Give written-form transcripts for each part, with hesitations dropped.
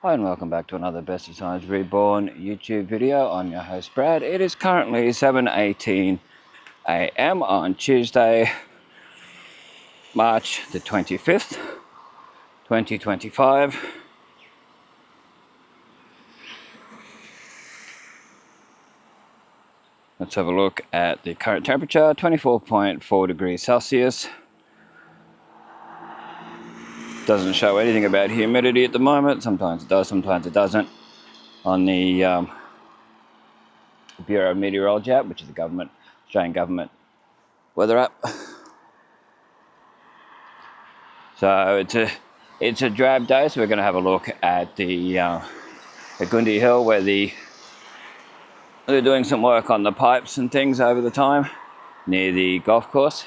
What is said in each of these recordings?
Hi and welcome back to another Bestestimes Reborn YouTube video. I'm your host Brad. It is currently 7:18 AM on Tuesday, March the 25th, 2025. Let's have a look at the current temperature, 24.4 degrees Celsius. Doesn't show anything about humidity at the moment. Sometimes it does, sometimes it doesn't. On the Bureau of Meteorology app, which is the Australian government weather app. So it's a drab day, so we're going to have a look at the Gundy Hill, where they're doing some work on the pipes and things over the time near the golf course.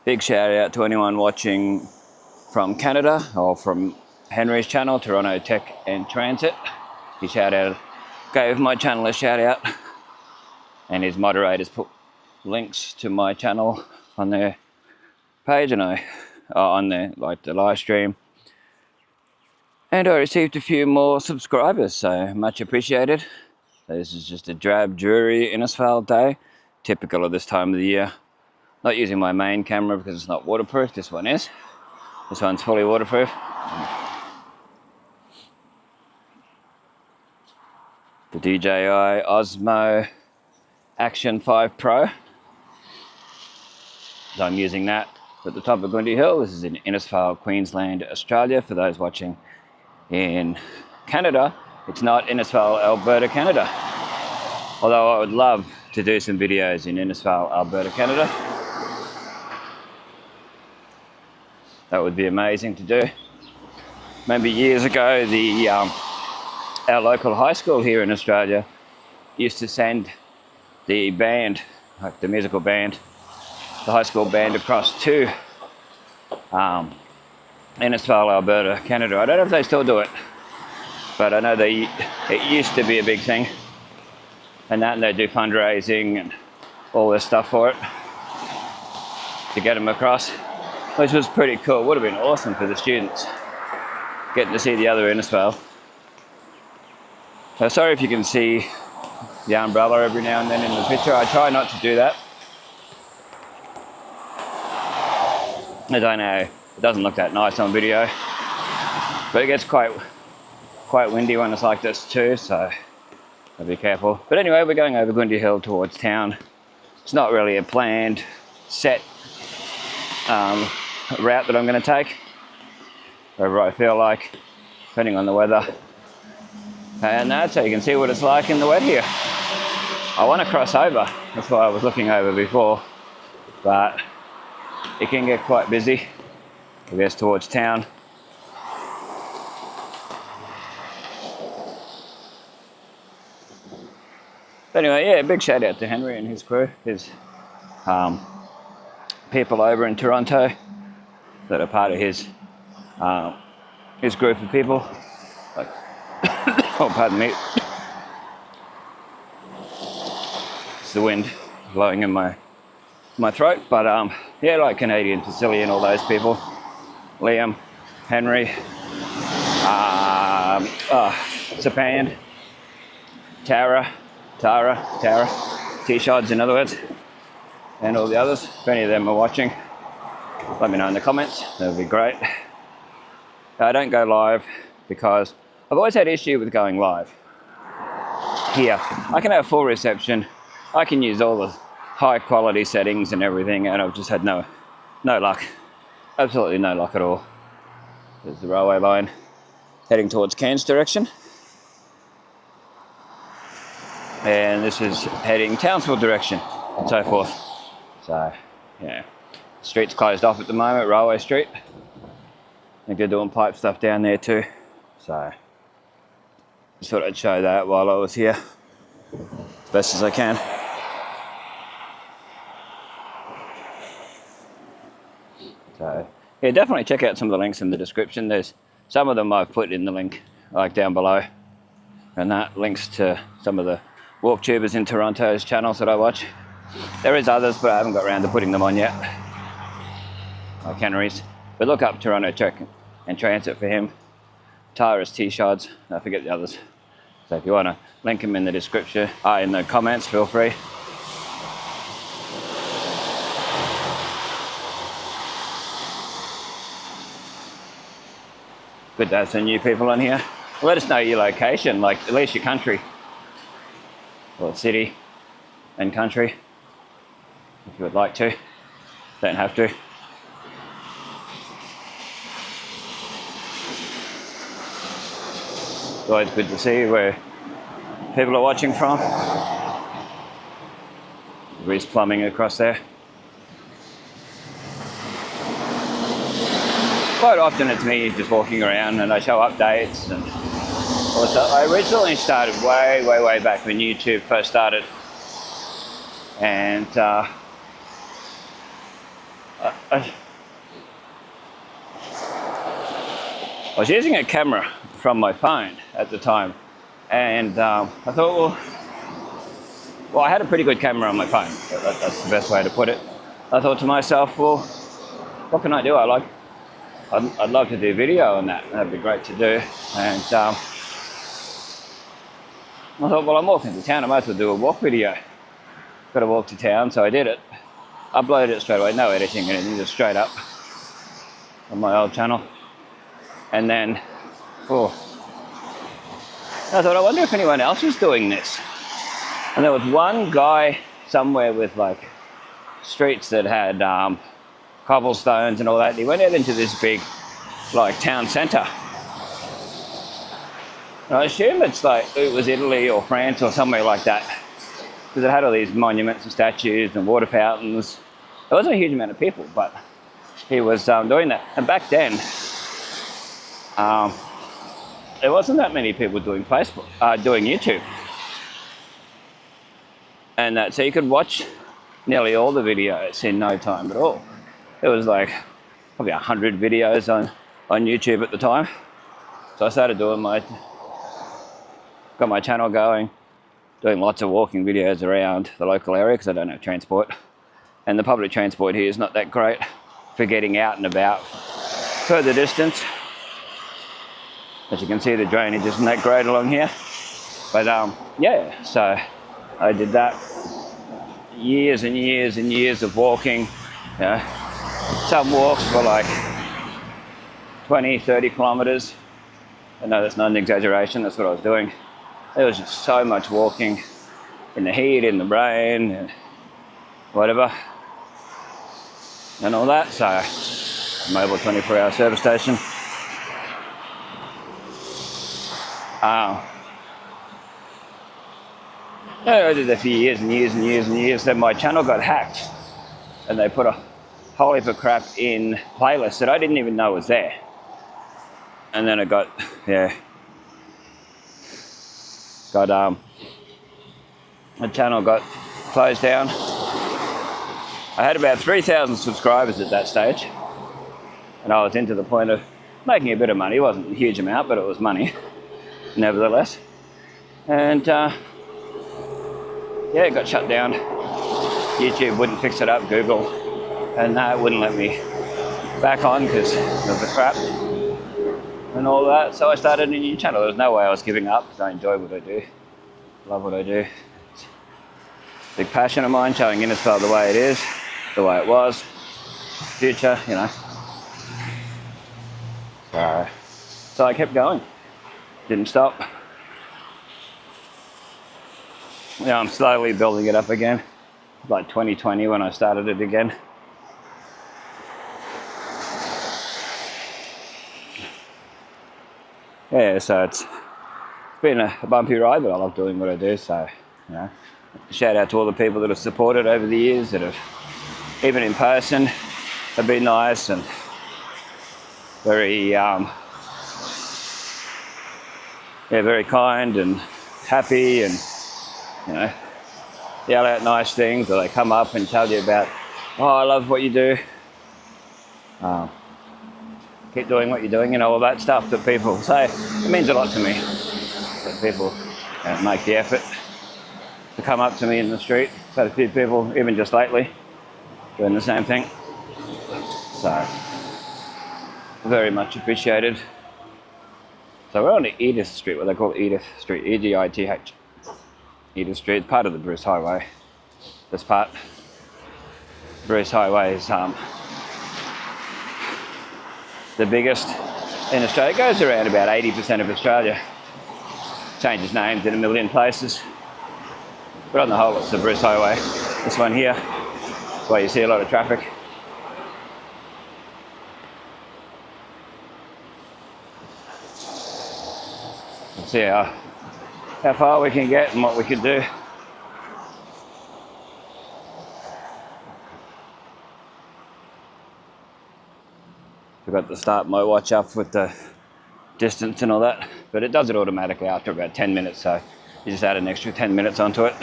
Big shout out to anyone watching from Canada or from Henry's channel, Toronto Tech and Transit. He gave my channel a shout out, and his moderators put links to my channel on their page and on the live stream. And I received a few more subscribers, so much appreciated. This is just a drab, dreary Innisfail day, typical of this time of the year. Not using my main camera because it's not waterproof. This one is. This one's fully waterproof. The DJI Osmo Action 5 Pro. So I'm using that at the top of Gundy Hill. This is in Innisfail, Queensland, Australia. For those watching in Canada, it's not Innisfail, Alberta, Canada. Although I would love to do some videos in Innisfail, Alberta, Canada. That would be amazing to do. Remember years ago, our local high school here in Australia used to send the band, like the musical band, the high school band across to Innisfail, Alberta, Canada. I don't know if they still do it, but I know it used to be a big thing. And they do fundraising and all this stuff for it to get them across, which was pretty cool. Would have been awesome for the students getting to see the other Innisfail. So sorry if you can see the umbrella every now and then in the picture. I try not to do that. I don't know, it doesn't look that nice on video, but it gets quite windy when it's like this too, so I'll be careful. But anyway, we're going over Gundy Hill towards town. It's not really a planned, set route that I'm going to take, wherever I feel like, depending on the weather. And that's so you can see what it's like in the wet here. I want to cross over, that's why I was looking over before, but it can get quite busy, I guess, towards town. But anyway, yeah, big shout out to Henry and his crew, his people over in Toronto that are part of his group of people. Like, oh, pardon me. It's the wind blowing in my throat, but yeah, like Canadian Facility and all those people. Liam, Henry, Sepand, Tara, T-Shods in other words, and all the others. If any of them are watching, let me know in the comments, that would be great. I don't go live because I've always had issue with going live. Here, I can have full reception, I can use all the high quality settings and everything, and I've just had no luck. Absolutely no luck at all. There's the railway line heading towards Cairns direction. And this is heading Townsville direction and so forth. So, yeah. Street's closed off at the moment, Railway Street. I think they're doing pipe stuff down there too. So, just thought I'd show that while I was here, as best as I can. So, yeah, definitely check out some of the links in the description. There's some of them I've put in the link, like down below. And that links to some of the walk tubers in Toronto's channels that I watch. There is others, but I haven't got around to putting them on yet, like Henry's. But look up Toronto Tech and Transit for him. Tara's T-shots. I forget the others. So if you want to link them in the description, in the comments, feel free. Good to have some new people on here. Let us know your location, like at least your country. Or city and country. If you would like to. Don't have to. It's always good to see where people are watching from. Reese plumbing across there. Quite often it's me just walking around and I show updates. And also, I originally started way back when YouTube first started. And I was using a camera from my phone at the time. And I thought, well, I had a pretty good camera on my phone. That's the best way to put it. I thought to myself, well, what can I do? I'd love to do video on that. That'd be great to do. And I thought, well, I'm walking to town. I might as well do a walk video. Got to walk to town, so I did it. Uploaded it straight away, no editing, anything, just straight up on my old channel. And then, I thought, I wonder if anyone else was doing this. And there was one guy somewhere with like streets that had cobblestones and all that. He went out into this big, like, town centre. And I assume it's like, it was Italy or France or somewhere like that. Because it had all these monuments and statues and water fountains. There wasn't a huge amount of people, but he was doing that. And back then, there wasn't that many people doing doing YouTube. And so you could watch nearly all the videos in no time at all. There was like probably 100 videos on YouTube at the time. So I started doing got my channel going, doing lots of walking videos around the local area because I don't have transport. And the public transport here is not that great for getting out and about further distance. As you can see, the drainage isn't that great along here. But yeah, so I did that. Years and years and years of walking. You know, some walks for like 20, 30 kilometers. I know that's not an exaggeration, that's what I was doing. There was just so much walking in the heat, in the rain, and whatever, and all that. So, mobile 24-hour service station. I did that for years and years and years and years. Then my channel got hacked, and they put a whole heap of crap in playlists that I didn't even know was there. And then it got, my channel got closed down. I had about 3,000 subscribers at that stage, and I was into the point of making a bit of money. It wasn't a huge amount, but it was money, nevertheless. And yeah, it got shut down. YouTube wouldn't fix it up, Google, and it wouldn't let me back on because of the crap and all that. So I started a new channel. There was no way I was giving up because I enjoy what I do. Love what I do. It's a big passion of mine, showing Innisfail the way it is, the way it was, future, you know. So I kept going. Didn't stop. Yeah, I'm slowly building it up again. Like 2020 when I started it again. Yeah, so it's been a bumpy ride, but I love doing what I do. So, you know, shout out to all the people that have supported over the years, that have, even in person, have been nice and very, very kind and happy, and you know, yell out nice things, or they come up and tell you about, oh, I love what you do. Keep doing what you're doing, you know, all that stuff that people say. It means a lot to me that people make the effort to come up to me in the street. I've had a few people, even just lately, doing the same thing. So, very much appreciated. So we're on the Edith Street, what they call Edith Street, E-D-I-T-H. Edith Street, part of the Bruce Highway. This part, Bruce Highway is the biggest in Australia. It goes around about 80% of Australia. Changes names in a million places. But on the whole, it's the Bruce Highway. This one here, that's why you see a lot of traffic. Let's see how far we can get and what we can do. Forgot to start my watch up with the distance and all that, but it does it automatically after about 10 minutes, so you just add an extra 10 minutes onto it.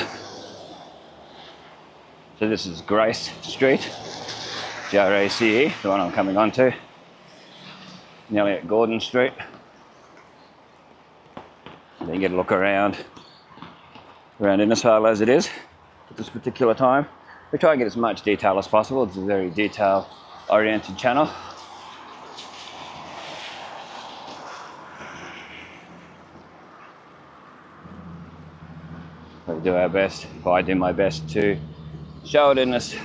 So this is Grace Street, G-R-A-C-E, the one I'm coming onto. Nearly at Gordon Street. Then you get a look around Innisfail as it is at this particular time. We try and get as much detail as possible. It's a very detail-oriented channel. We do our best, I do my best to show it in as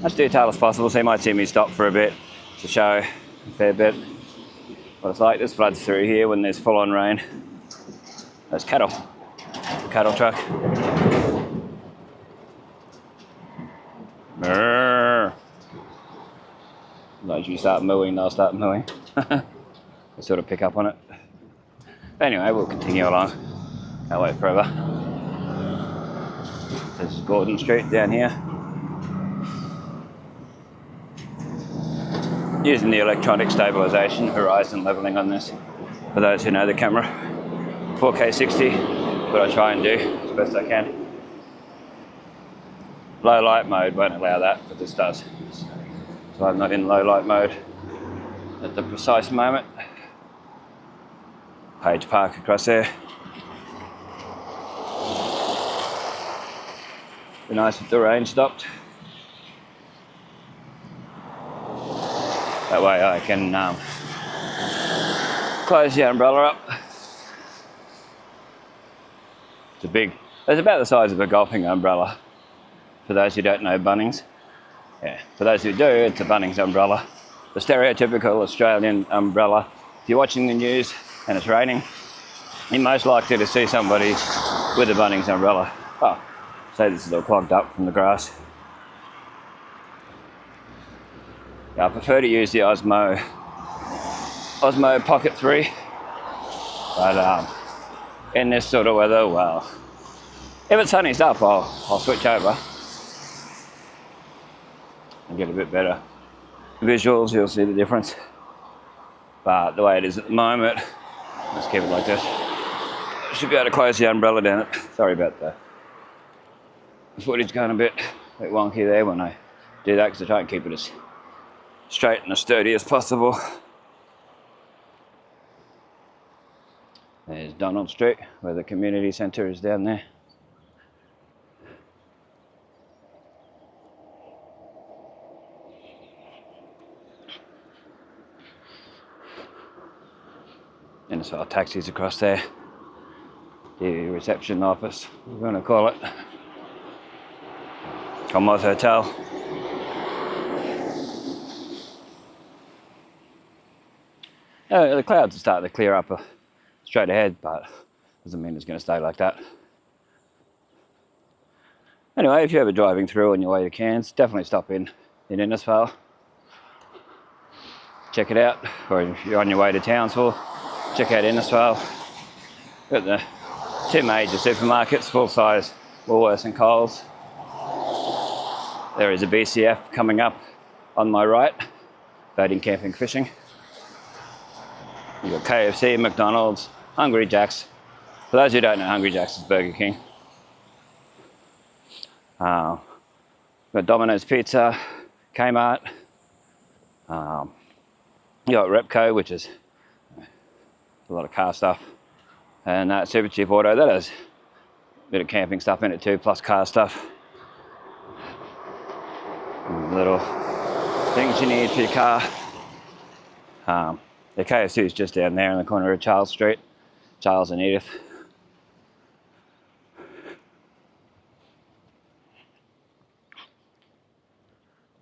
much detail as possible. So you might see me stop for a bit to show a fair bit what it's like. This floods through here when there's full-on rain. There's cattle, the cattle truck. Once you start mooing, they'll start mooing. They sort of pick up on it. Anyway, we'll continue along. Can't wait forever. This is Gordon Street down here. Using the electronic stabilisation, horizon levelling on this. For those who know the camera. 4K 60, what I try and do as best I can. Low light mode won't allow that, but this does. So I'm not in low light mode at the precise moment. Page Park across there. Be nice if the rain stopped. That way I can close the umbrella up. It's about the size of a golfing umbrella. For those who don't know Bunnings. Yeah, for those who do, it's a Bunnings umbrella. The stereotypical Australian umbrella. If you're watching the news and it's raining, you're most likely to see somebody with a Bunnings umbrella. Oh, say this is all clogged up from the grass. Yeah, I prefer to use the Osmo Pocket 3. But in this sort of weather, well, if it's sunny stuff, I'll switch over and get a bit better visuals. You'll see the difference. But the way it is at the moment, let's keep it like this. I should be able to close the umbrella down it. Sorry about the footage going a bit wonky there when I do that, because I try and keep it as straight and as sturdy as possible. There's Donald Street, where the community centre is down there. And there's our taxis across there. The reception office, we're going to call it. Commonwealth Hotel. The clouds are starting to clear up straight ahead, but doesn't mean it's going to stay like that. Anyway, if you're ever driving through on your way to Cairns, definitely stop in Innisfail. Check it out. Or if you're on your way to Townsville, check out Innisfail. Got the two major supermarkets, full-size Woolworths and Coles. There is a BCF coming up on my right, boating, camping, fishing. You've got KFC, McDonald's, Hungry Jack's. For those who don't know, Hungry Jack's is Burger King. Got Domino's Pizza, Kmart. You got Repco, which is a lot of car stuff. And Super Cheap Auto, that has a bit of camping stuff in it too, plus car stuff. And little things you need for your car. The KFC is just down there in the corner of Charles Street. Charles and Edith.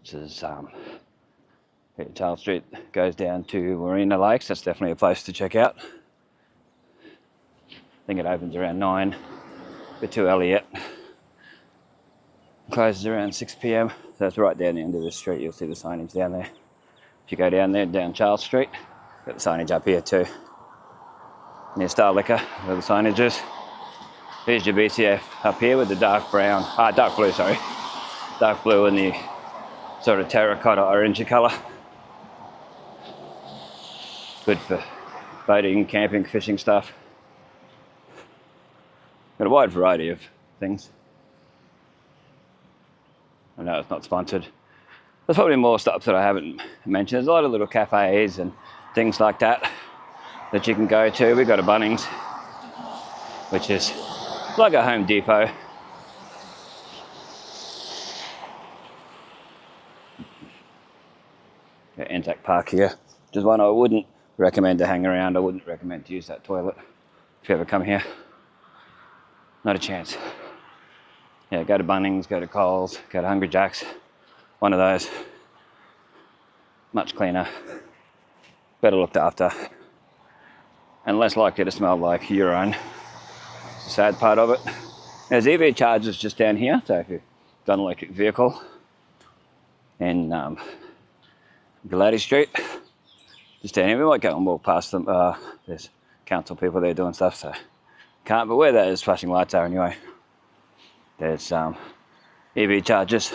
This is Charles Street goes down to Warrina Lakes. That's definitely a place to check out. I think it opens around 9, a bit too early yet. Closes around 6 p.m. So that's right down the end of the street. You'll see the signage down there. If you go down there, down Charles Street, got the signage up here too. Near Star Liquor, where the signage is. Here's your BCF up here with the dark brown, dark blue, sorry. Dark blue and the sort of terracotta orangey colour. Good for boating, camping, fishing stuff. Got a wide variety of things. I know it's not sponsored. There's probably more stuff that I haven't mentioned. There's a lot of little cafes and things like that that you can go to. We've got a Bunnings, which is like a Home Depot. Got Anzac Park here, which is one I wouldn't recommend to hang around. I wouldn't recommend to use that toilet if you ever come here. Not a chance. Yeah, go to Bunnings, go to Coles, go to Hungry Jack's. One of those. Much cleaner, better looked after, and less likely to smell like urine. It's the sad part of it. There's EV chargers just down here, so if you've got an electric vehicle in Galati Street, just down here. We might go and walk past them. There's council people there doing stuff, so can't, but where those flashing lights are anyway, there's EV chargers.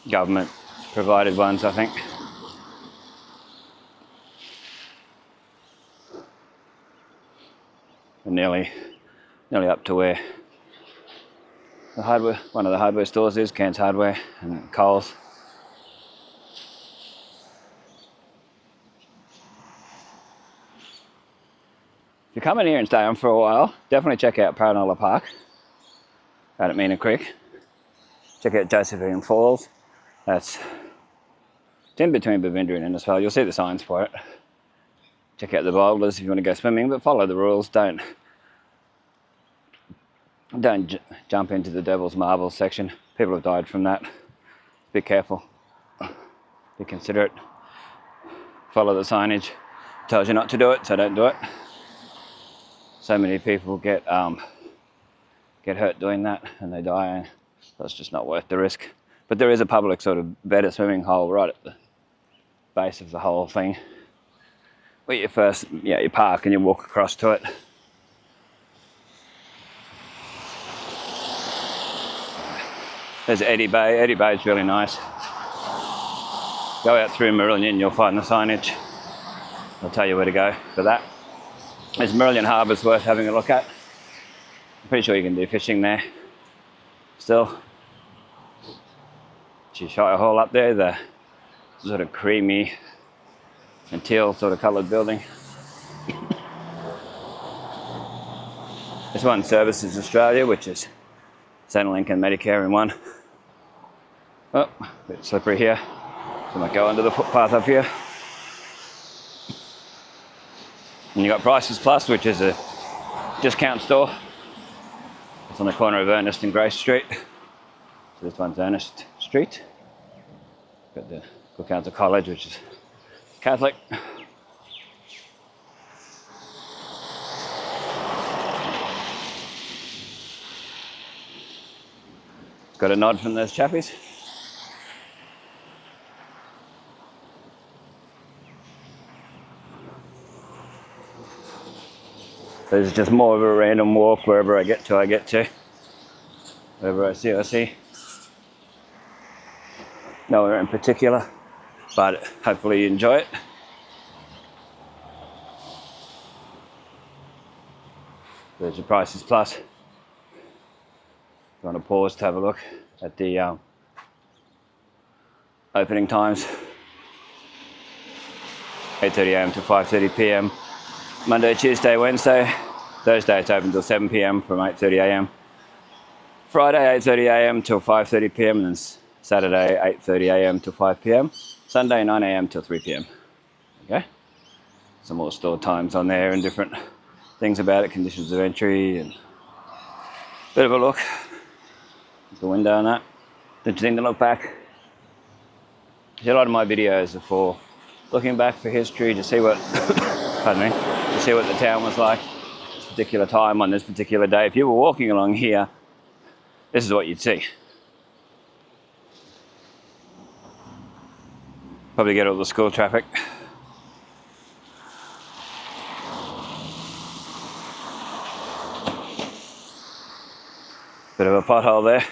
Government provided ones, I think. And nearly up to where the hardware, one of the hardware stores is, Cairns Hardware and Coles. If you come in here and stay on for a while, definitely check out Paranola Park out at Meena Creek. Check out Josephine Falls. That's in between Bavindra and Innisfail. You'll see the signs for it. Check out the boulders if you want to go swimming, but follow the rules. Don't jump into the Devil's Marbles section. People have died from that. Be careful. Be considerate. Follow the signage. Tells you not to do it, so don't do it. So many people get hurt doing that, and they die, and that's just not worth the risk. But there is a public sort of better swimming hole right at the base of the whole thing. Where you first, you park and you walk across to it. There's Eddie Bay. Eddie Bay is really nice. Go out through Marillion, you'll find the signage. I'll tell you where to go for that. There's Marillion Harbour's worth having a look at. I'm pretty sure you can do fishing there still. She shot a hole up there, the sort of creamy and teal sort of coloured building. This one Services Australia, which is Centrelink and Medicare in one. Oh, a bit slippery here. So I might go under the footpath up here. And you got Prices Plus, which is a discount store. It's on the corner of Ernest and Grace Street. So this one's Ernest Street. Got the Cook Council College, which is Catholic. Got a nod from those chappies. This is just more of a random walk. Wherever I get to, I get to. Wherever I see, I see. Nowhere in particular, but hopefully you enjoy it. There's your Prices Plus. If you want to pause to have a look at the opening times. 8:30 a.m. to 5:30 p.m. Monday, Tuesday, Wednesday. Thursday it's open till 7 p.m. from 8:30 a.m. Friday 8:30 a.m. till 5:30 p.m. and then Saturday 8:30 a.m. till 5 p.m. Sunday 9 a.m. till 3 p.m. Okay. Some more store times on there and different things about it, conditions of entry, and a bit of a look. There's the window and that. Interesting to look back. A lot of my videos are for looking back for history to see what, pardon me, to see what the town was like at this particular time on this particular day. If you were walking along here, this is what you'd see. Probably get all the school traffic. Bit of a pothole there.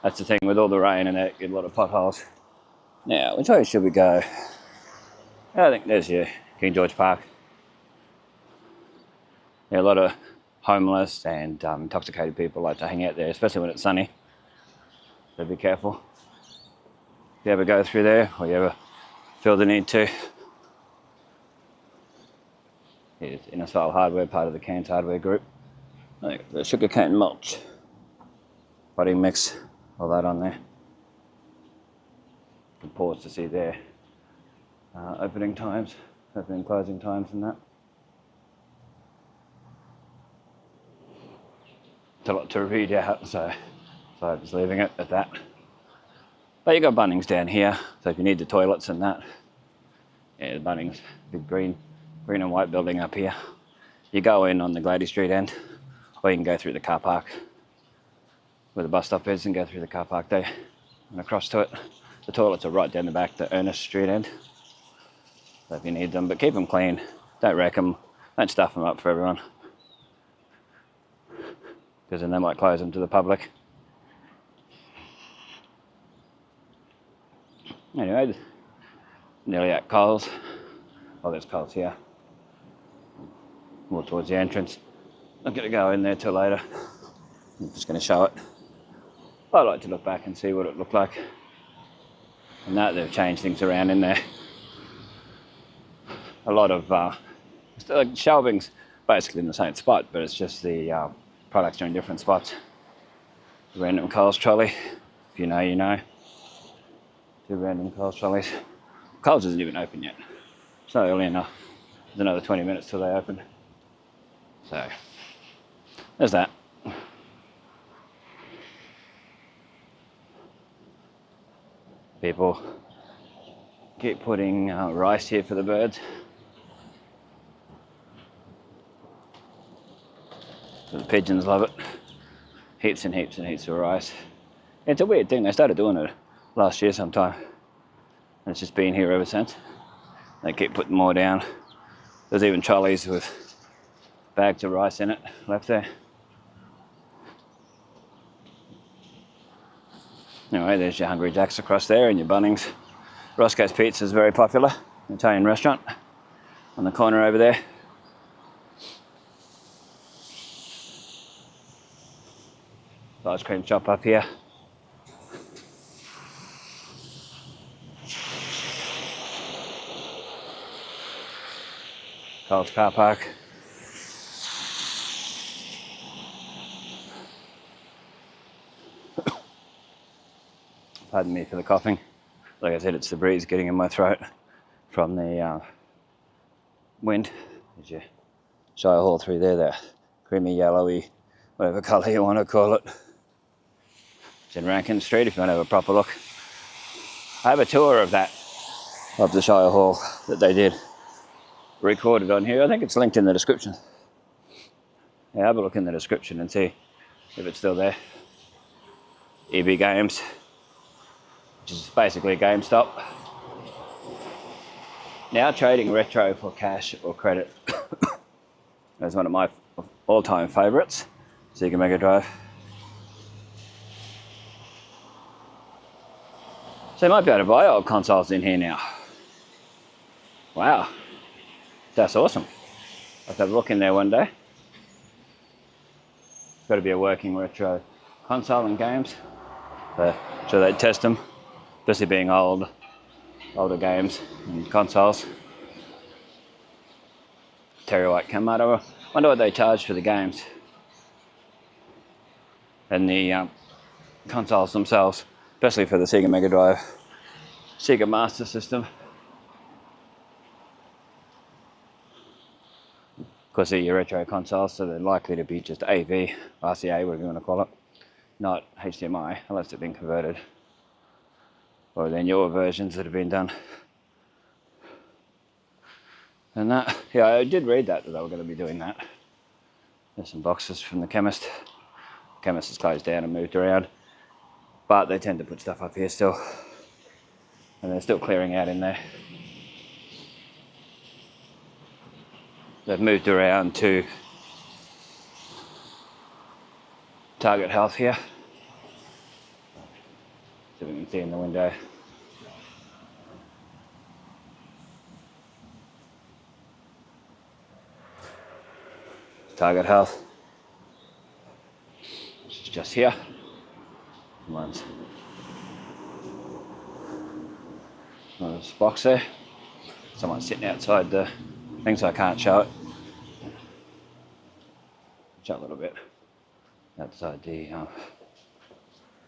That's the thing with all the rain and that, you get a lot of potholes. Now, which way should we go? I think there's your King George Park. Yeah, a lot of homeless and intoxicated people like to hang out there, especially when it's sunny. So be careful. If you ever go through there, or you ever feel the need to. Here's Innisfail Hardware, part of the Cairns Hardware Group. I think the sugarcane mulch, potting mix, all that on there. You can pause to see their opening times, opening and closing times and that. It's a lot to read out, so I'm just leaving it at that. But you got Bunnings down here, so if you need the toilets and that, yeah, the Bunnings, big green and white building up here. You go in on the Glady Street end, or you can go through the car park where the bus stop is and go through the car park there and across to it. The toilets are right down the back, the Ernest Street end. So if you need them, but keep them clean. Don't wreck them. Don't stuff them up for everyone, because then they might close them to the public. Anyway, nearly at Coles. Oh, there's Coles here. More towards the entrance. Not going to go in there till later. I'm just going to show it. I like to look back and see what it looked like. And that they've changed things around in there. A lot of shelving's basically in the same spot, but it's just the products are in different spots. The random Coles trolley, if you know, you know. 2 random Coles trolleys. Coles isn't even open yet. It's not early enough. There's another 20 minutes till they open. So, there's that. People keep putting rice here for the birds. So the pigeons love it. Heaps and heaps and heaps of rice. It's a weird thing, they started doing it last year sometime. And it's just been here ever since. They keep putting more down. There's even trolleys with bags of rice in it left there. Anyway, there's your Hungry Jack's across there and your Bunnings. Roscoe's Pizza is very popular, an Italian restaurant on the corner over there. Ice cream shop up here. Coles car park. Pardon me for the coughing. Like I said, it's the breeze getting in my throat from the wind. There's your Shire Hall through there, that creamy yellowy, whatever colour you want to call it. It's in Rankin Street if you want to have a proper look. I have a tour of that, of the Shire Hall that they did, recorded on here. I think it's linked in the description. Yeah, have a look in the description and see if it's still there. EB Games, which is basically a GameStop. Now trading retro for cash or credit. That's one of my all-time favourites, Sega Mega Drive. So you might be able to buy old consoles in here now. Wow, that's awesome. I'll have a look in there one day. It's got to be a working retro console and games. So they test them, especially being older games and consoles. Terry White Kamado. I wonder what they charge for the games and the consoles themselves, especially for the Sega Mega Drive. Sega Master System. Of course, they're your retro consoles, so they're likely to be just AV, RCA, whatever you want to call it, not HDMI, unless they've been converted. Or they're newer versions that have been done. And that, yeah, I did read that they were going to be doing that. There's some boxes from the chemist. The chemist has closed down and moved around, but they tend to put stuff up here still. And they're still clearing out in there. They've moved around to Target Health here. So we can see in the window. Target Health. Which is just here. There's this box there. Someone's sitting outside the thing, so I can't show it. Show a little bit. Outside the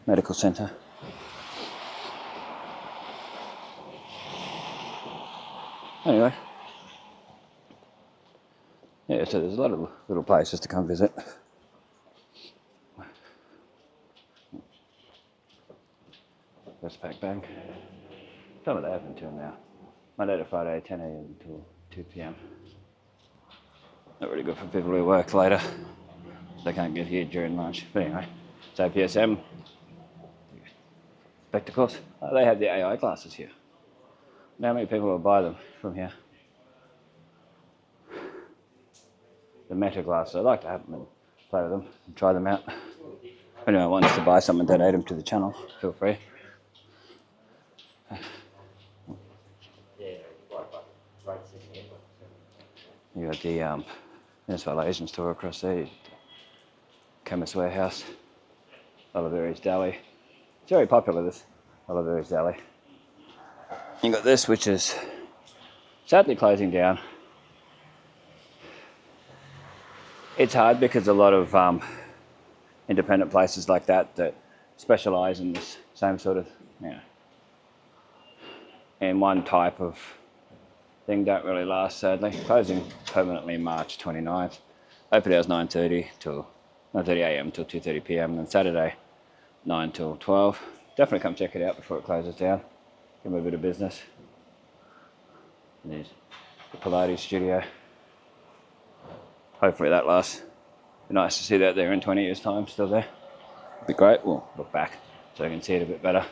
medical centre. Anyway. Yeah, so there's a lot of little places to come visit. Westpac Bank. Some of that open until now. Monday to Friday, 10 AM until 2 PM. Not really good for people who work later. They can't get here during lunch. But anyway, so PSM. Spectacles. Oh, they have the AI glasses here. How many people will buy them from here? The Meta glasses. I'd like to have them and play with them and try them out. If anyone wants to buy some and donate them to the channel, feel free. You got the Innisfail Asian store across there, Chemist Warehouse, Oliveri's Deli. It's very popular, this Oliveri's Deli. You got this, which is sadly closing down. It's hard because a lot of independent places like that specialise in this same sort of, in one type of thing don't really last, sadly. Closing permanently March 29th. Open hours 9:30 till 9:30 AM till 2:30 PM, and Saturday 9 till 12. Definitely come check it out before it closes down. Give them a bit of business. And there's the Pilates studio. Hopefully that lasts. Be nice to see that there in 20 years' time, still there. Be great. We'll look back so I can see it a bit better.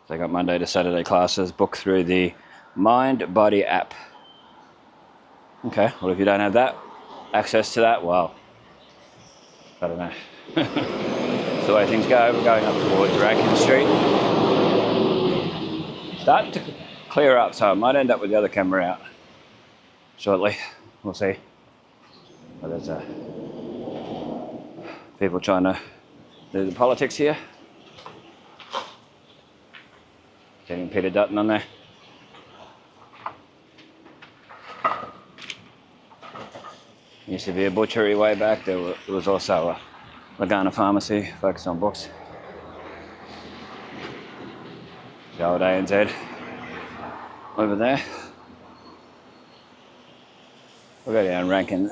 So I got Monday to Saturday classes. Book through the Mind Body app. Okay, well if you don't have that, access to that, well, I don't know. That's the way things go. We're going up towards Rankin Street. Starting to clear up, so I might end up with the other camera out shortly. We'll see. But there's people trying to do the politics here. Getting Peter Dutton on there. Used to be a butchery way back. There was also a Lagana pharmacy focused on books. The old ANZ over there. We'll go down Rankin.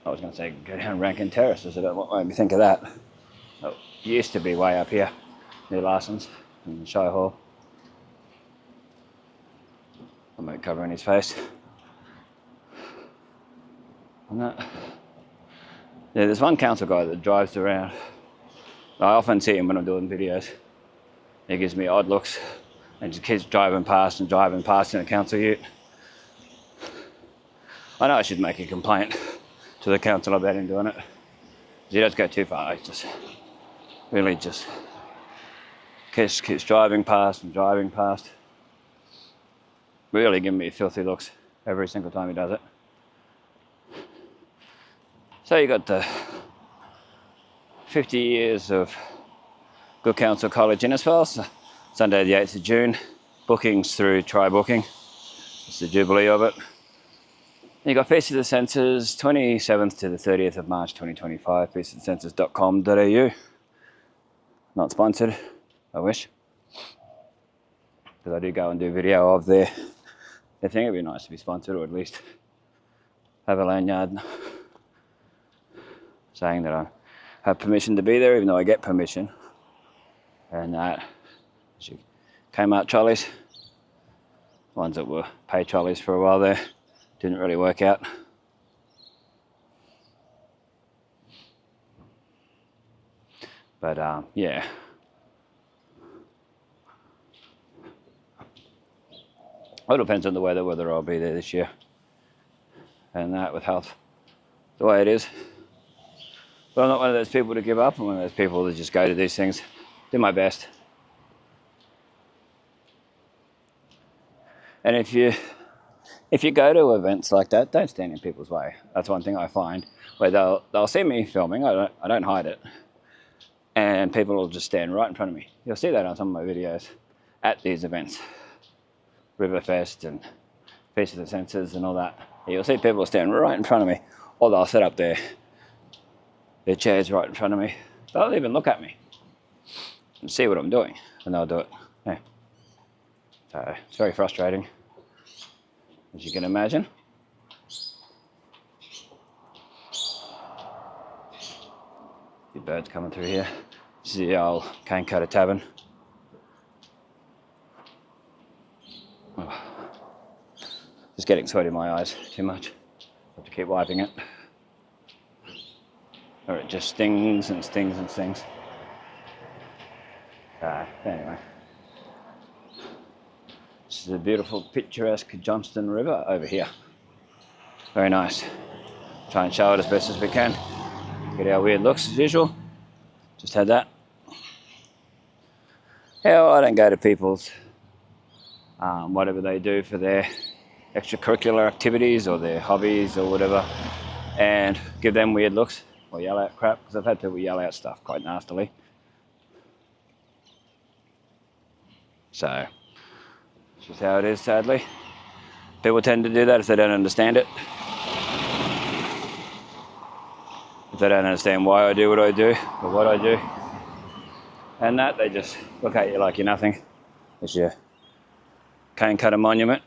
I was going to say go down Rankin Terraces. I don't know what made me think of that. It used to be way up here near Larson's in Shire Hall. I might cover in his face. Yeah, there's one council guy that drives around. I often see him when I'm doing videos. He gives me odd looks and just keeps driving past in a council ute. I know I should make a complaint to the council about him doing it. He does go too far. He just really just keeps driving past and driving past. Really giving me filthy looks every single time he does it. So you got the 50 years of Good Counsel College Innisfail, Sunday the 8th of June. Bookings through Try Booking. It's the jubilee of it. You got Feast of the Senses, 27th to the 30th of March 2025, feastofthesenses.com.au. Not sponsored, I wish. Because I do go and do video of their thing. It'd be nice to be sponsored, or at least have a lanyard saying that I have permission to be there, even though I get permission. And that, came out trolleys, ones that were pay trolleys for a while there, didn't really work out. But yeah. It depends on the weather, whether I'll be there this year. And that with health, the way it is. But I'm not one of those people to give up. I'm one of those people that just go to these things, do my best. And if you go to events like that, don't stand in people's way. That's one thing I find, where they'll see me filming. I don't hide it, and people will just stand right in front of me. You'll see that on some of my videos at these events, Riverfest and Feast of the Senses and all that. You'll see people stand right in front of me, or they'll set up their chairs right in front of me. They'll even look at me and see what I'm doing, and they'll do it. Yeah. So it's very frustrating, as you can imagine. The birds coming through here. This is the old Cane Cutter Tavern. Oh. Just getting sweat in my eyes too much. Have to keep wiping it, or it just stings and stings and stings. Anyway. This is a beautiful, picturesque Johnston River over here. Very nice. Try and show it as best as we can. Get our weird looks as usual. Just had that. Yeah, well, I don't go to people's, whatever they do for their extracurricular activities or their hobbies or whatever, and give them weird looks or yell out crap, because I've had people yell out stuff quite nastily. So, it's just how it is, sadly. People tend to do that if they don't understand it. If they don't understand why I do what I do, or what I do. And that, they just look at you like you're nothing. It's your cane cutter monument.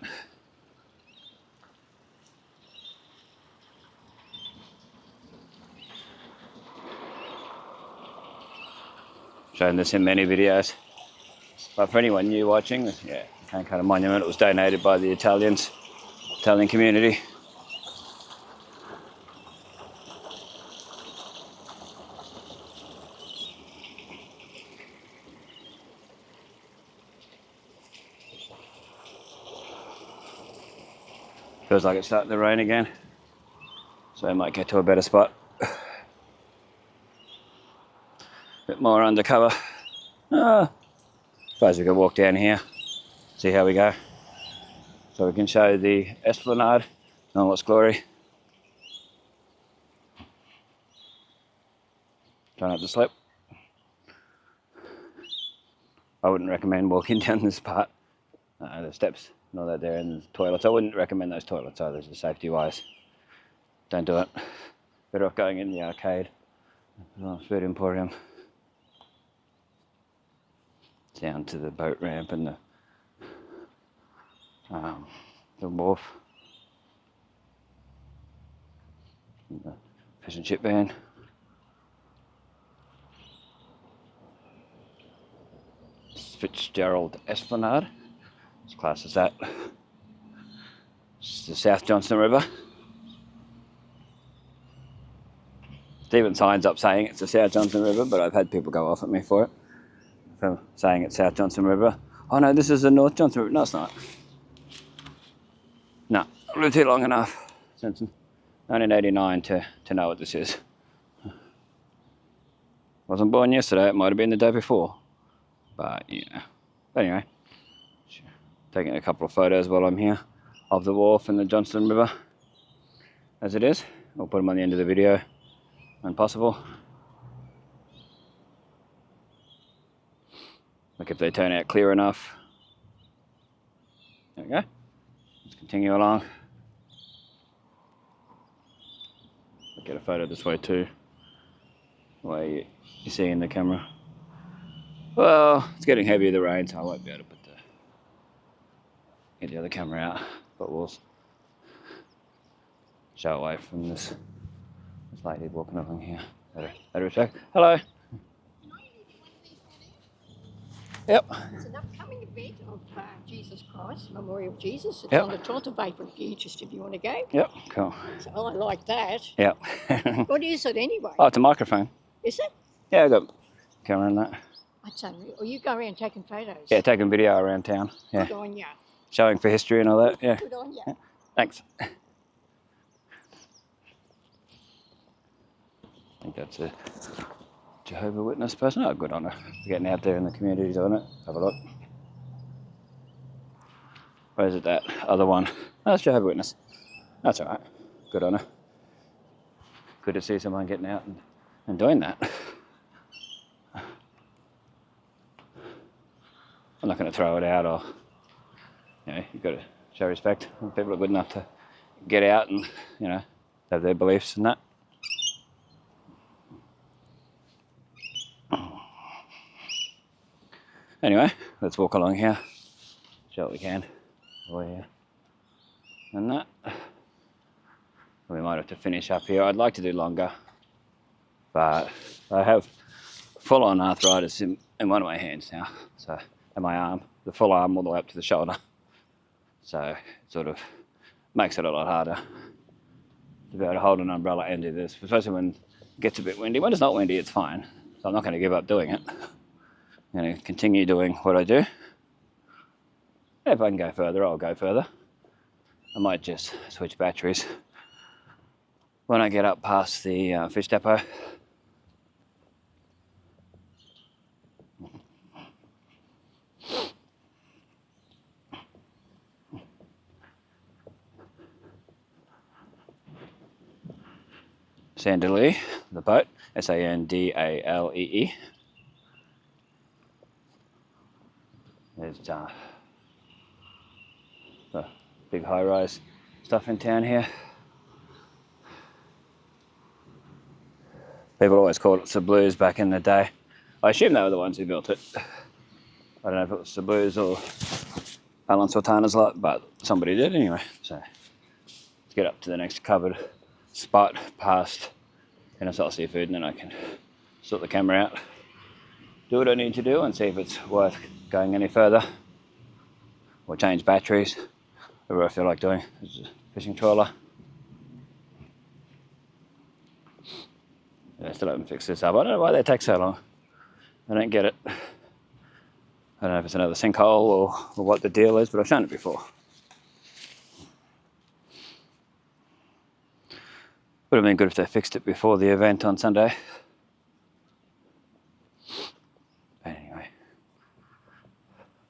Shown this in many videos. But for anyone new watching, yeah, cane cutter monument, it was donated by the Italian community. Feels like it's starting to rain again, so I might get to a better spot. Bit more undercover. Suppose we could walk down here, see how we go. So we can show the Esplanade in all its glory. Try not to slip. I wouldn't recommend walking down this part. The steps and all that there, and the toilets. I wouldn't recommend those toilets either, just safety wise. Don't do it. Better off going in the arcade. Food Emporium. Down to the boat ramp and the wharf. And the fish and chip van. Fitzgerald Esplanade. It's classed as that. It's the South Johnston River. There's even signs up saying it's the South Johnston River, but I've had people go off at me for it. For saying it's South Johnston River. Oh no, this is the North Johnston River. No, it's not. No, I've lived here long enough since 1989 to know what this is. Wasn't born yesterday, it might have been the day before. But yeah. Anyway, taking a couple of photos while I'm here of the wharf and the Johnston River as it is. I'll put them on the end of the video when possible. Look if they turn out clear enough. There we go. Let's continue along. get a photo this way too. The way you see in the camera. Well, it's getting heavy, the rain, so I won't be able to get the other camera out. But we'll show away from this lady walking along here. Hello. Yep. It's an upcoming event of Jesus Christ, Memorial of Jesus. It's Yep. on the 12th of April if you're interested, if you want to go. Yep, cool. So I like that. Yep. What is it anyway? Oh, it's a microphone. Is it? Yeah, I got camera in that. That's unreal. Or you go around taking photos? Yeah, taking video around town. Yeah. Good on ya. Showing for history and all that. Yeah. Good on ya. Yeah. Thanks. I think that's a Jehovah's Witness person. Oh, good on her. Getting out there in the community doing it. Have a look. Where is it, that other one? Oh, that's Jehovah's Witness. That's all right. Good on her. Good to see someone getting out and doing that. I'm not going to throw it out, or, you know, you've got to show respect. People are good enough to get out and, you know, have their beliefs and that. Anyway, let's walk along here. Show what we can. Over here. And that. We might have to finish up here. I'd like to do longer, but I have full-on arthritis in one of my hands now, so, and my arm, the full arm all the way up to the shoulder. So it sort of makes it a lot harder to be able to hold an umbrella and do this, especially when it gets a bit windy. When it's not windy, it's fine. So I'm not going to give up doing it. I'm going to continue doing what I do. If I can go further, I'll go further. I might just switch batteries when I get up past the fish depot. Sandalee, the boat, Sandalee. There's the big high-rise stuff in town here. People always called it the Blues back in the day. I assume they were the ones who built it. I don't know if it was the Blues or Alan Sultana's lot, but somebody did anyway. So let's get up to the next covered spot past Innisfail Seafood, and then I can sort the camera out, do what I need to do, and see if it's worth going any further, or change batteries, whatever I feel like doing. This is a fishing trawler. I still haven't fixed this up. I don't know why they take so long. I don't get it. I don't know if it's another sinkhole or what the deal is, but I've shown it before. Would have been good if they fixed it before the event on Sunday. But anyway,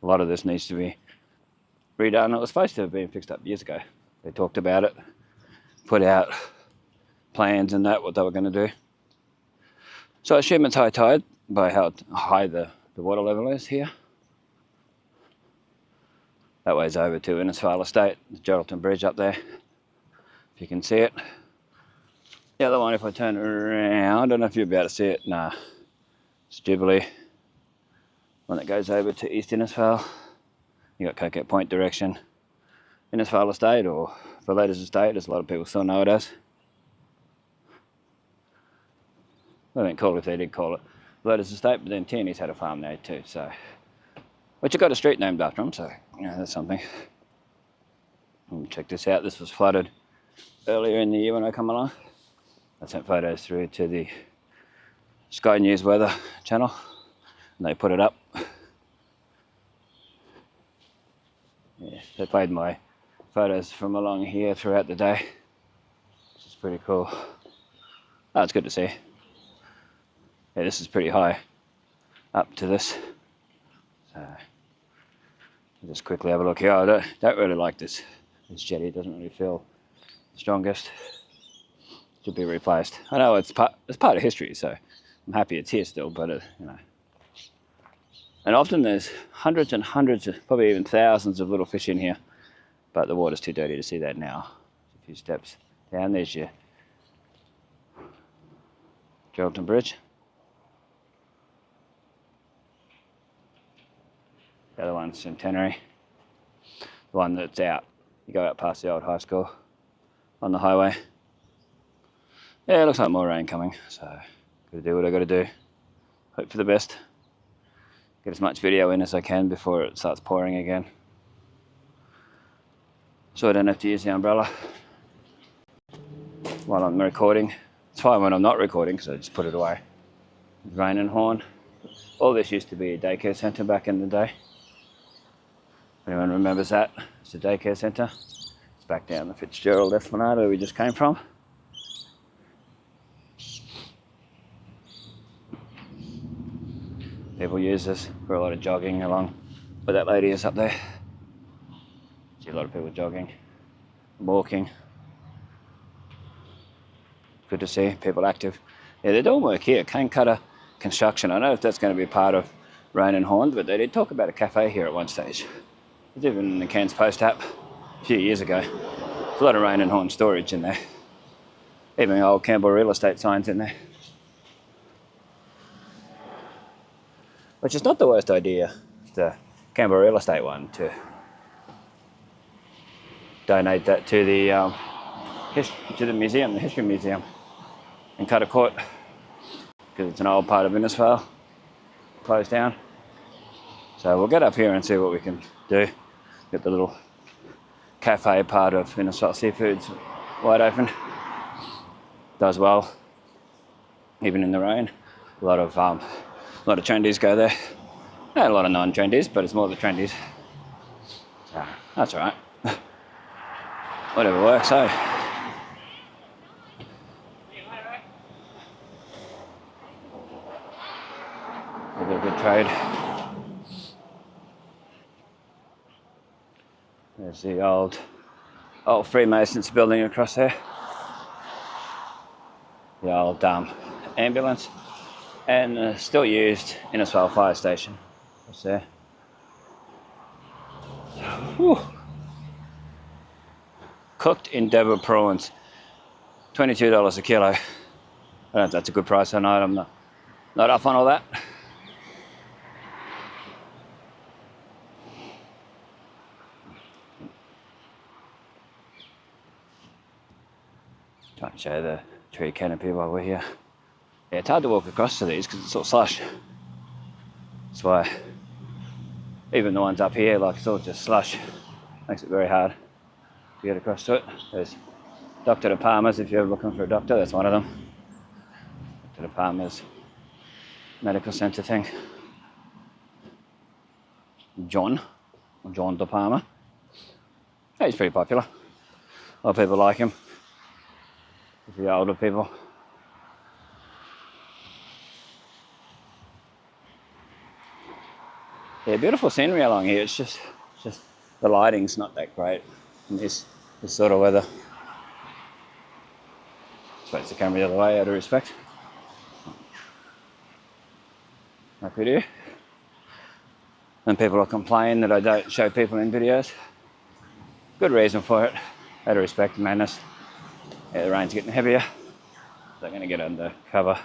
a lot of this needs to be redone. It was supposed to have been fixed up years ago. They talked about it, put out plans and that, what they were going to do. So I assume it's high tide by how high the water level is here. That way's over to Innisfail Estate, the Geraldton Bridge up there, if you can see it. The other one, if I turn around, I don't know if you'll be able to see it. Nah, it's Jubilee. One that goes over to East Innisfail. You got Coquette Point direction. Innisfail Estate, or Valetta's Estate, as a lot of people still know it as. I wouldn't call it if they did call it Valetta's Estate, but then Tierney's had a farm there too, so. Which have got a street named after them, so, you know, that's something. Check this out, this was flooded earlier in the year when I come along. I sent photos through to the Sky News Weather channel, and they put it up. Yeah, they played my photos from along here throughout the day, which is pretty cool. Oh, it's good to see. Yeah, this is pretty high up to this. So I'll just quickly have a look here. I don't really like this jetty. It doesn't really feel the strongest. Should be replaced. I know it's part of history, so I'm happy it's here still, but you know. And often there's hundreds and hundreds, probably even thousands of little fish in here, but the water's too dirty to see that now. A few steps down, there's your Geraldton Bridge. The other one's Centenary. The one that's out, you go out past the old high school on the highway. Yeah, it looks like more rain coming, so gotta do what I gotta do. Hope for the best. Get as much video in as I can before it starts pouring again, so I don't have to use the umbrella while I'm recording. It's fine when I'm not recording, so I just put it away. Rain and horn. All this used to be a daycare centre back in the day. Anyone remembers that? It's a daycare centre. It's back down the Fitzgerald Esplanade where we just came from. People use this for a lot of jogging along where that lady is up there. See a lot of people jogging, walking. Good to see people active. Yeah, they're doing work here. Cane Cutter Construction. I don't know if that's going to be part of Rain and Horn, but they did talk about a cafe here at one stage. It was even in the Cairns Post app a few years ago. There's a lot of Rain and Horn storage in there. Even old Campbell real estate signs in there. Which is not the worst idea, the Campbell real estate one, to donate that to the museum, the History Museum in Cutter Court, because it's an old part of Innisfail, closed down. So we'll get up here and see what we can do. Get the little cafe part of Innisfail Seafoods wide open. Does well, even in the rain. A lot of trendies go there. A lot of non-trendies, but it's more the trendies. So that's all right. Whatever works, eh? A bit of good trade. There's the old Freemasons building across there. The old ambulance. And still used Innisfail Fire Station. What's there? Whew. Cooked endeavour prawns, $22 a kilo. I don't know if that's a good price or not. I'm not up on all that. Trying to show the tree canopy while we're here. Yeah, it's hard to walk across to these because it's all slush. That's why even the ones up here, like, it's all just slush. Makes it very hard to get across to it. There's Dr. De Palma's if you're ever looking for a doctor, that's one of them. Dr. De Palma's medical centre thing. John De Palma. Yeah, he's pretty popular. A lot of people like him. For the older people. Yeah, beautiful scenery along here. It's just the lighting's not that great in this sort of weather. Switch the camera the other way out of respect. Like we do. And people will complain that I don't show people in videos. Good reason for it. Out of respect and madness. Yeah, the rain's getting heavier. So I'm going to get under cover.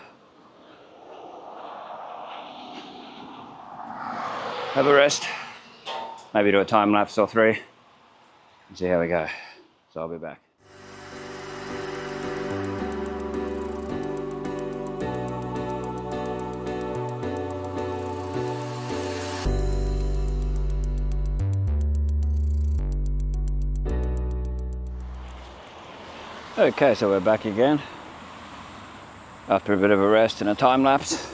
Have a rest. Maybe do a time lapse or 3. And see how we go. So I'll be back. Okay, so we're back again after a bit of a rest and a time lapse.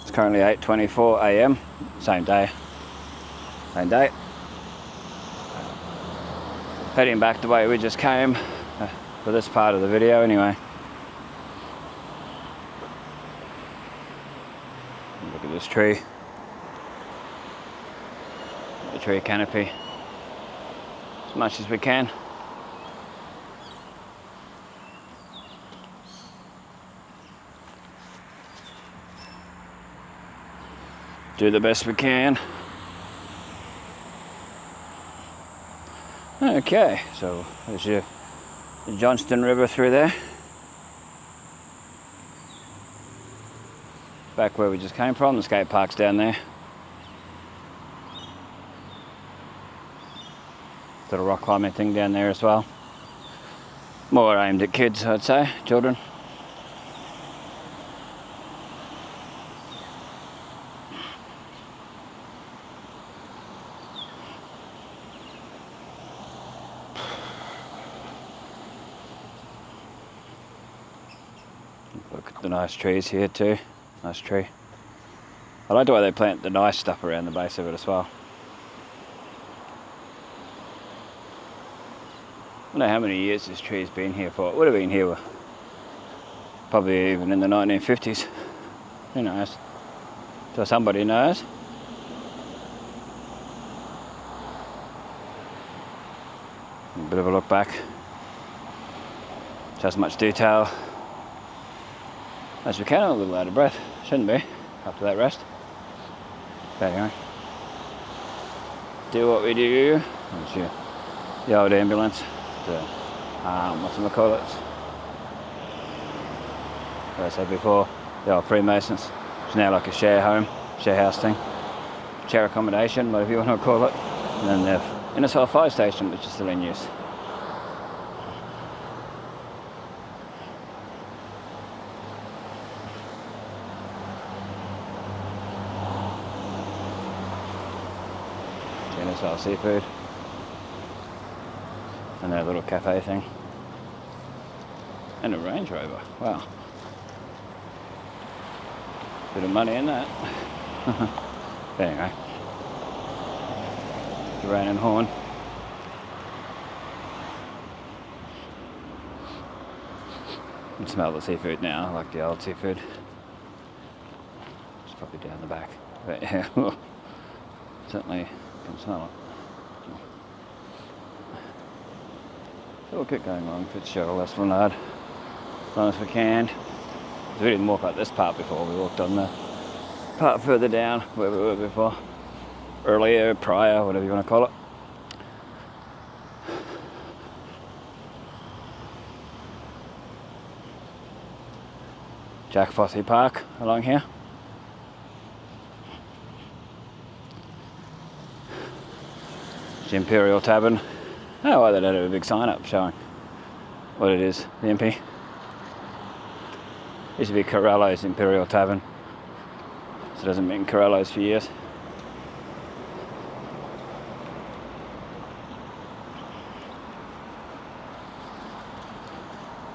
It's currently 8:24 a.m. Same day. Heading back the way we just came for this part of the video anyway. Look at this tree. The tree canopy. As much as we can. Do the best we can. Okay, so there's your the Johnston River through there. Back where we just came from, the skate park's down there. Little rock climbing thing down there as well. More aimed at kids, I'd say, children. Look at the nice trees here too. Nice tree. I like the way they plant the nice stuff around the base of it as well. I don't know how many years this tree's been here for. It would have been here probably even in the 1950s. Who knows? So somebody knows. A bit of a look back. Just as much detail as we can. A little out of breath. Shouldn't be after that rest. But anyway. Do what we do. The old ambulance. What's it call it? As I said before, the old Freemasons. It's now like a share home, share house thing, share accommodation, whatever you want to call it. And then the Innisfail fire station, which is still in use. Innisfail seafood. And their little cafe thing. And a Range Rover. Wow. Bit of money in that. But anyway. The rain and horn. You can smell the seafood now, like the old seafood. It's probably down the back. But yeah, certainly can smell it. So we'll keep going along Fitzgerald Esplanade as long as we can. We didn't walk up this part before, we walked on the part further down where we were before. Earlier, prior, whatever you want to call it. Jack Fossey Park along here. The Imperial Tavern. Oh, well, they don't have a big sign up showing what it is, the MP. Used to be Corello's Imperial Tavern. So it hasn't been Corello's for years.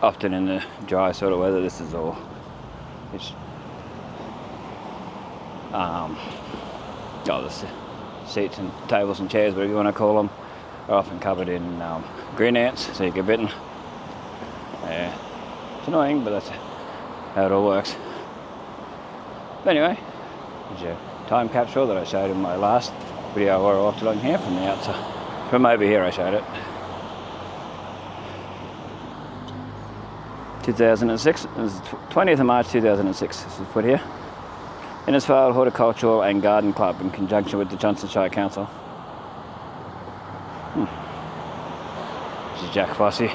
Often in the dry sort of weather, this is all. It's, the seats and tables and chairs, whatever you want to call them, are often covered in green ants, so you get bitten. It's annoying, but that's how it all works. But anyway, there's your time capsule that I showed in my last video where I walked along here from the outside. From over here I showed it. 2006, it was 20th of March 2006, this is put here. Innisfail Horticultural and Garden Club in conjunction with the Johnston Shire Council. This is Jack Fossey.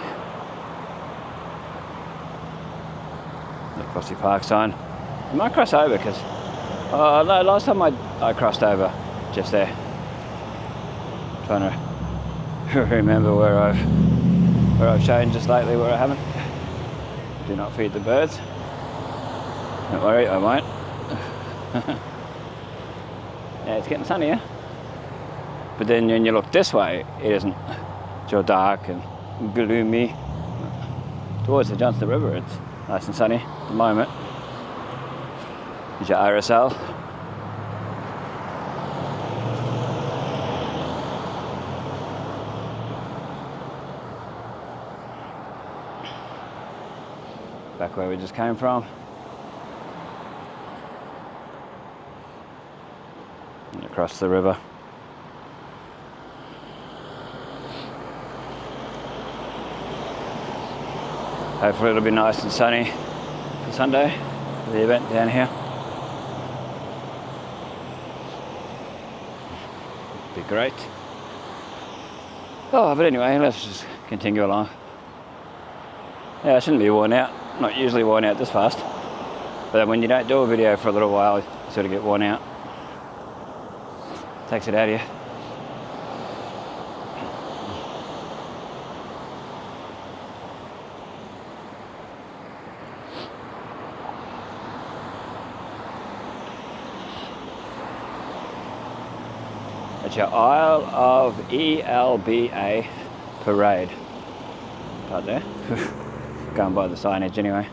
The Fossey Park sign. I might cross over because, no, last time I crossed over just there. Trying to remember where I've shown just lately, where I haven't. Do not feed the birds. Don't worry, I won't. Yeah, it's getting sunnier. But then when you look this way, it isn't. It's all dark and gloomy. Towards the Johnston River, it's nice and sunny at the moment. There's your RSL. Back where we just came from. And across the river. Hopefully it'll be nice and sunny for Sunday, for the event down here. Be great. Oh, but anyway, let's just continue along. Yeah, I shouldn't be worn out. Not usually worn out this fast. But then when you don't do a video for a little while, you sort of get worn out. Takes it out of you. It's your Isle of ELBA parade. Right there. Going by the signage anyway.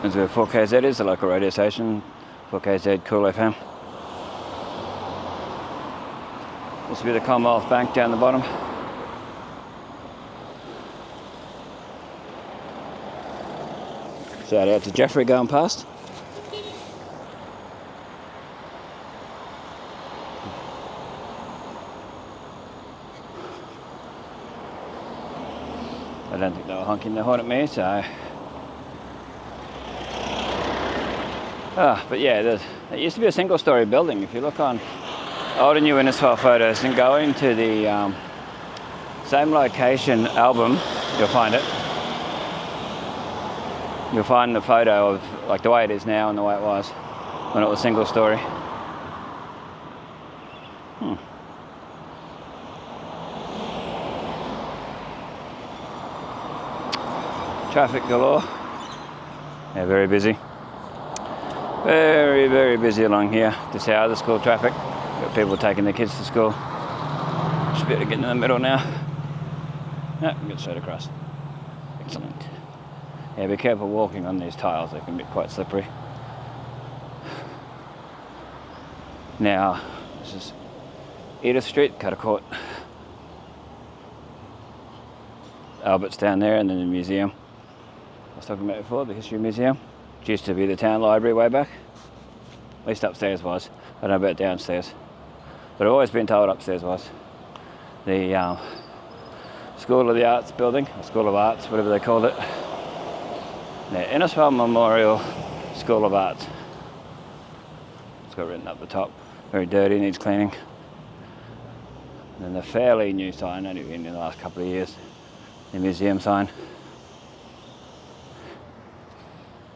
That's where 4KZ is, the local radio station. 4KZ Cool FM. This will be the Commonwealth Bank down the bottom. Shout out to Jeffrey going past. I don't think they were honking their horn at me, so... But yeah, it used to be a single-storey building. If you look on old and new Innisfail photos and go into the same location album, you'll find it. You'll find the photo of like the way it is now and the way it was when it was single-storey. Traffic galore. Yeah, very busy. Very, very busy along here. This hour, the school traffic. Got people taking their kids to school. Just be able to get in the middle now. No, get straight across. Excellent. Yeah, be careful walking on these tiles. They can be quite slippery. Now, this is Edith Street, Cutter Court. Albert's down there, and then the museum. I was talking about before, the History Museum. It used to be the town library way back. At least upstairs was. I don't know about downstairs. But I've always been told upstairs was. The School of the Arts building, or School of Arts, whatever they called it. The Innisfail Memorial School of Arts. It's got written up the top. Very dirty, needs cleaning. And then the fairly new sign, only been in the last couple of years. The museum sign.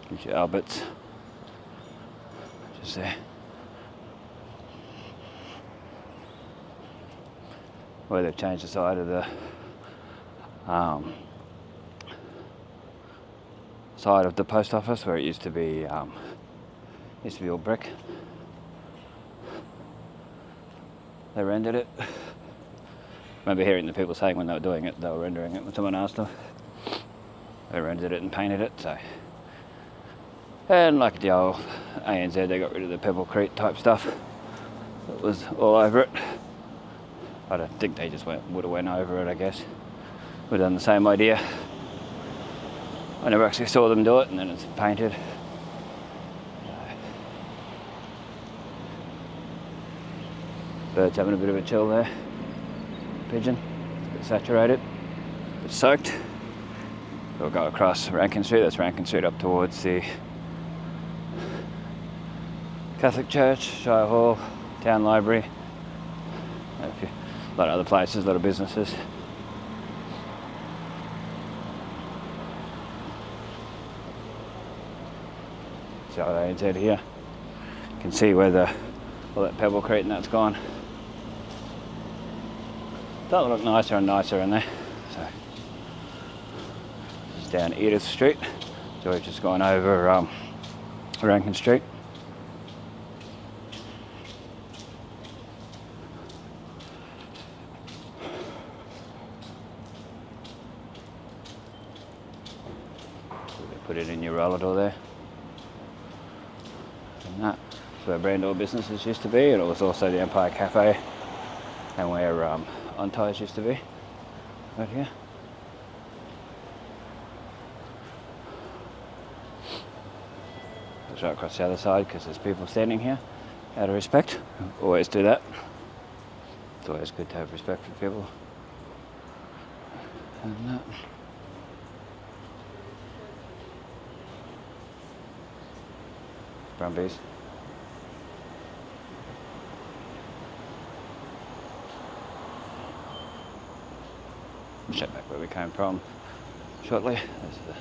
Gives you Albert's. Just there. Where they've changed the side of the post office, where it used to be all brick. They rendered it. I remember hearing the people saying when they were doing it, they were rendering it when someone asked them. They rendered it and painted it, so. And like the old ANZ, they got rid of the Pebblecrete type stuff. It was all over it. I don't think they just would have went over it, I guess. Would have done the same idea. I never actually saw them do it, and then it's painted. Birds having a bit of a chill there. Pigeon, it's a bit saturated, a bit soaked. We'll go across Rankin Street. That's Rankin Street up towards the Catholic Church, Shire Hall, Town Library. A lot of other places, a lot of businesses. So ANZ here. You can see where all that Pebblecrete and that's gone. Don't look nicer and nicer in there. So this is down Edith Street. So we've just gone over Rankin Street. Put it in your roller door there. And that's where Brandor Businesses used to be, and it was also the Empire Cafe, and where Onties used to be, right here. right across the other side because there's people standing here. Out of respect, always do that. It's always good to have respect for people. And that. Brown bees. We'll check back where we came from shortly. There's the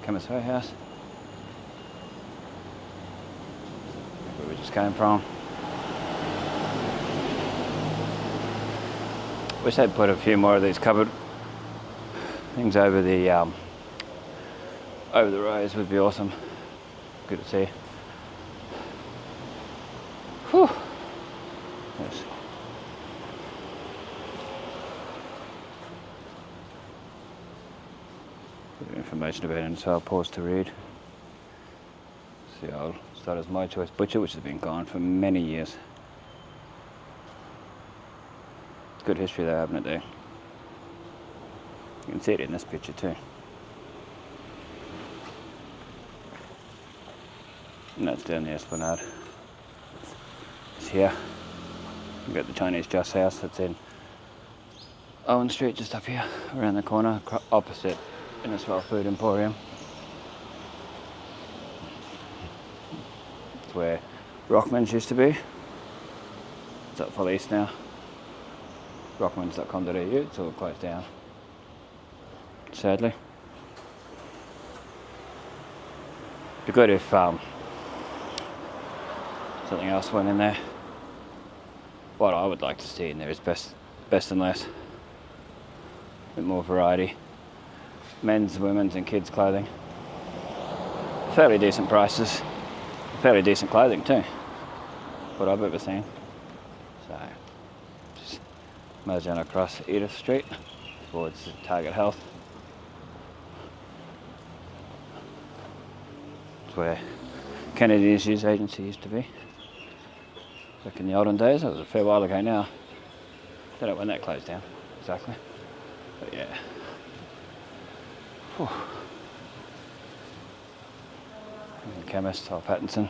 Chemist Warehouse. Where we just came from. Wish they'd put a few more of these covered things over the roads would be awesome. Good to see. Whew. Yes. Bit of information about it, so I'll pause to read. See, I'll start as My Choice Butcher, which has been gone for many years. Good history there, haven't it, there? You can see it in this picture too. And that's down the Esplanade. It's here. You've got the Chinese Just House that's in Owen Street, just up here, around the corner, opposite Innisfail Food Emporium. It's where Rockman's used to be. It's up full east now. Rockmans.com.au, it's all closed down, sadly. It'd be good if something else went in there. What I would like to see in there is best and less. A bit more variety. Men's, women's and kids clothing. Fairly decent prices. Fairly decent clothing too. What I've ever seen. So, just merge on across Edith Street towards Target Health. It's where Kennedy's News Agency used to be. Back in the olden days, that was a fair while ago now. Don't know when that closed down, exactly. But yeah. Whew. And Chemist, Hal Pattinson.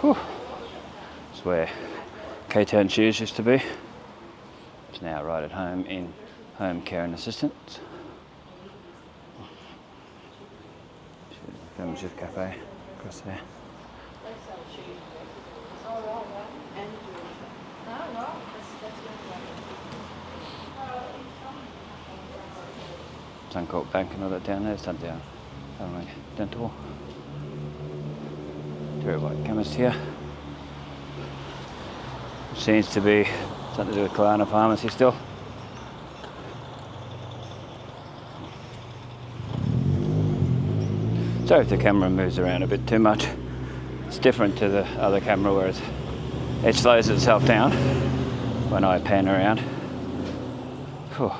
Whew. It's where K-Town Shoes used to be. It's now right at home in Home Care and Assistance. Fellowship Cafe across there. Suncorp Bank and all that down there, it's done down. Dental. Terry White Chemist here. Which seems to be something to do with Kalana Pharmacy still. Sorry if the camera moves around a bit too much. It's different to the other camera where it slows itself down when I pan around. Whew.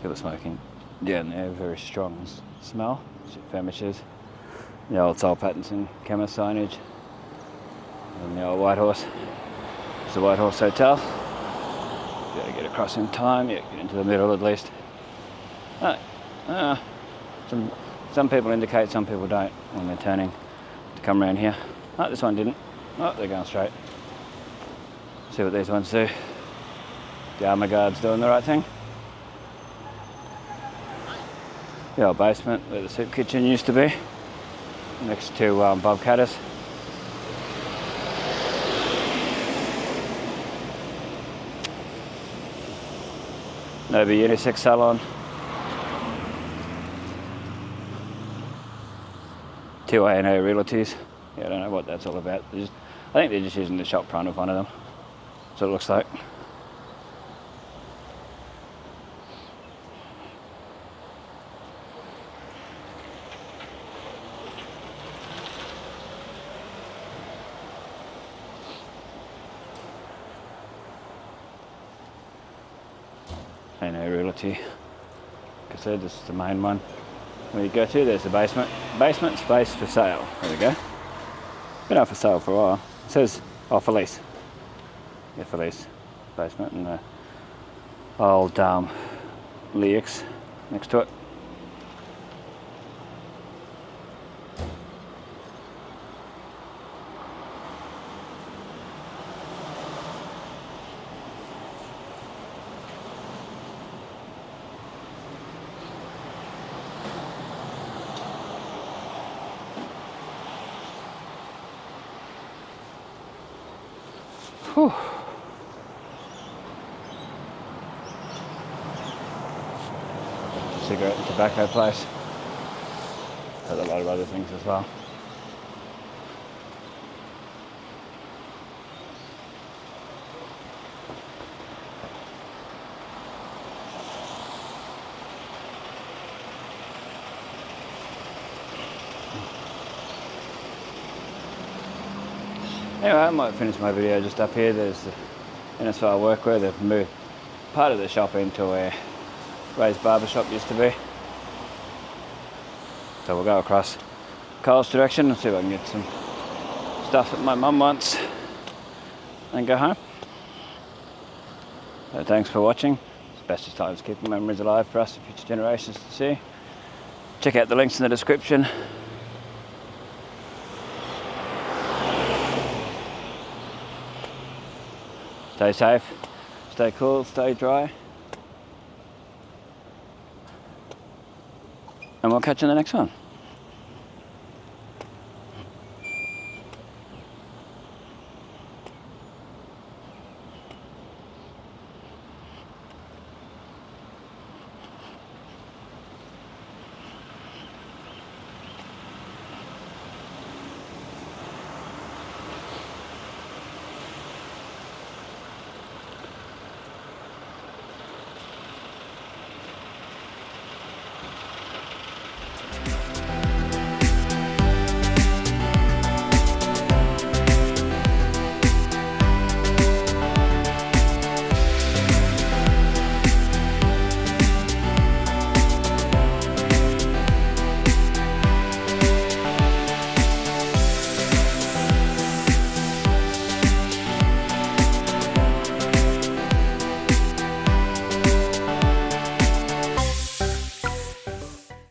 People smoking down there, very strong smell. Famishes. The old Hal Pattinson Chemist signage. And the old White Horse. It's the White Horse Hotel. You gotta get across in time, yeah, get into the middle at least. Some people indicate, some people don't when they're turning to come around here. Oh, this one didn't. Oh, they're going straight. See what these ones do. The armour guard's doing the right thing. The old basement where the soup kitchen used to be, next to Bob Caddis. Nova Unisex Salon. 2 A&O Realties. Yeah, I don't know what that's all about. I think they're just using the shop front of one of them. That's what it looks like. A&O Realty. Like I said, this is the main one. Where you go to, there's the basement. Basement space for sale. There we go. Been out for sale for a while. It says, oh, for lease. Yeah, for lease. Basement and the old Leaks next to it. Whew. Cigarette and tobacco place. Has a lot of other things as well. Anyway, I might finish my video just up here. There's the Innisfail workwear. They've moved part of the shop into where Ray's barber shop used to be. So we'll go across Coles direction and see if I can get some stuff that my mum wants and go home. So thanks for watching. It's best of times keeping memories alive for us and future generations to see. Check out the links in the description. Stay safe, stay cool, stay dry. And we'll catch you in the next one.